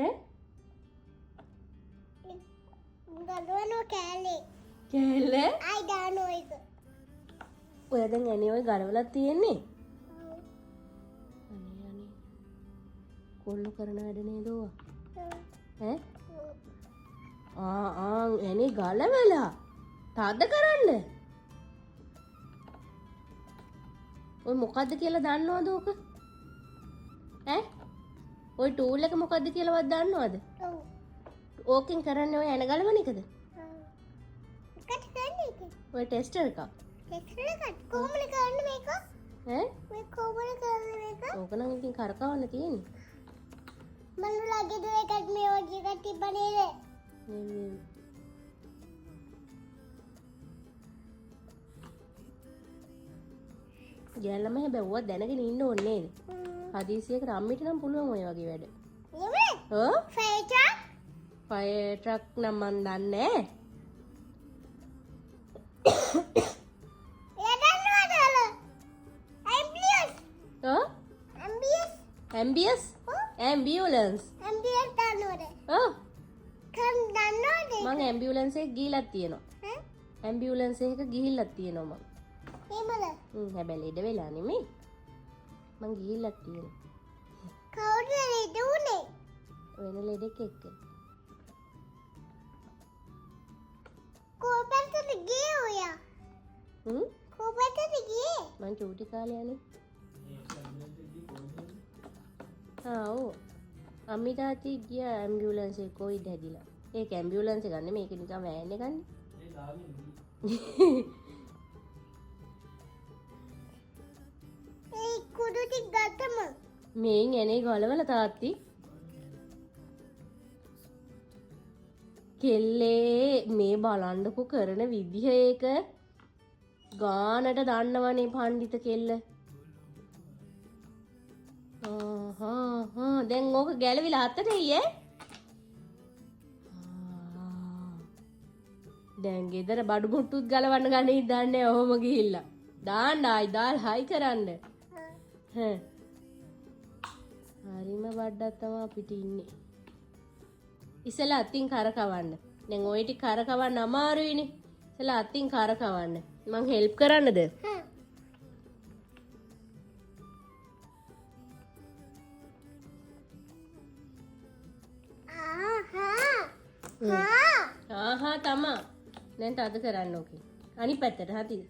ඈ ගලවනවා කෑලේ. කෑල්ල ආයි දානවා ඒක. ඔය දැන් ඇනේ ඔය ගලවලා තියෙන්නේ අනේ අනේ කොල්ල කරන වැඩ නේද ඈ ඇනේ ගලවලා තද කරන්න ඔය මොකද්ද කියලා දන්නවද ඕක ඈ ඔය ටූල් එක මොකද්ද කියලාවත් දන්නවද ඔව්. ඕකෙන් කරන්නේ ඔය ඇන ගලවන එකද එකට කරන්නේ ඒක. ඔය ටෙස්ටර් එකක් එකට කොහොමද කරන්නේ මේක? ඈ මේ කොහොමද කරන්නේ මේක? ඕක නම් ඉතින් කරකවන්න තියෙන්නේ මනුලගේ දෙයකට මේ වගේ එකක් තිබ්බ නේද? ගෑල්ලම හැබැයි ඕවා දැනගෙන ඉන්න ඕනේ නේද? හදිසියකට අම්මිට නම් පුළුවන් ඔය වගේ වැඩ. එහෙමද? ඔව්. ෆයිටර්? ෆයර් ට්‍රක් නම් මන් දන්නේ නැහැ. එයා දන්නවද අල? ඇම්බියන්ස්. ඔව්. ඇම්බියන්ස්. ඇම්බියස්? ඇම්බියුලන්ස්. ඇම්බියන්ස් දන්නවද? ඔව්. කම් දන්නවද? මං ඇම්බියුලන්ස් එක ගිහිල්ලා තියෙනවා. ඈ? ඇම්බියුලන්ස් එක ගිහිල්ලා තියෙනවා මං. එහෙමද? හැබැයි ලෙඩ වෙලා නෙමෙයි. මං ගිහිල්ලා තියෙනවා. කවුද ලෙඩ උනේ? වෙන ලෙඩෙක් එක්ක. කොහෙටද ගියේ ඔයා? කොහෙටද ගියේ? මං චූටි කාලේ යන්නේ. ඔව්. අම්මි තාත්ති ගියා ඇම්බියුලන්ස් එක කොයිද හැදිලා. ඒක ඇම්බියුලන්ස් එක නෙමෙයි මේක නිකන් වෑන් එකක් නේ. ඒ කුඩු ටික ගත්තම මේන් ඇනේ ගලවලා තාත්ති. කෙල්ලේ මේ බලන්නකො කරන විදිහ ඒක ගානට දන්නවනේ පණ්ඩිත කෙල්ල. දැන් ඕක ගැලවිලා අතට එయ్యේ. දැන් ගෙදර බඩු මුට්ටුත් ගලවන්න ගන්නේ දන්නේ ඔහොම ගිහිල්ලා. දාන්න ආයි දාල් හයි කරන්න. හරිම බඩක් තමයි අපිට ඉන්නේ. ඉස්සලා අතින් කරකවන්න. දැන් ඔය ටික කරකවන්න අමාරුයිනේ. ඉස්සලා අතින් කරකවන්න. මං හෙල්ප් කරන්නද? ආහා තමා. දැන් තද කරන්න ඕකේ. අනිත් පැත්තට හතිද?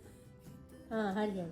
හරියයි.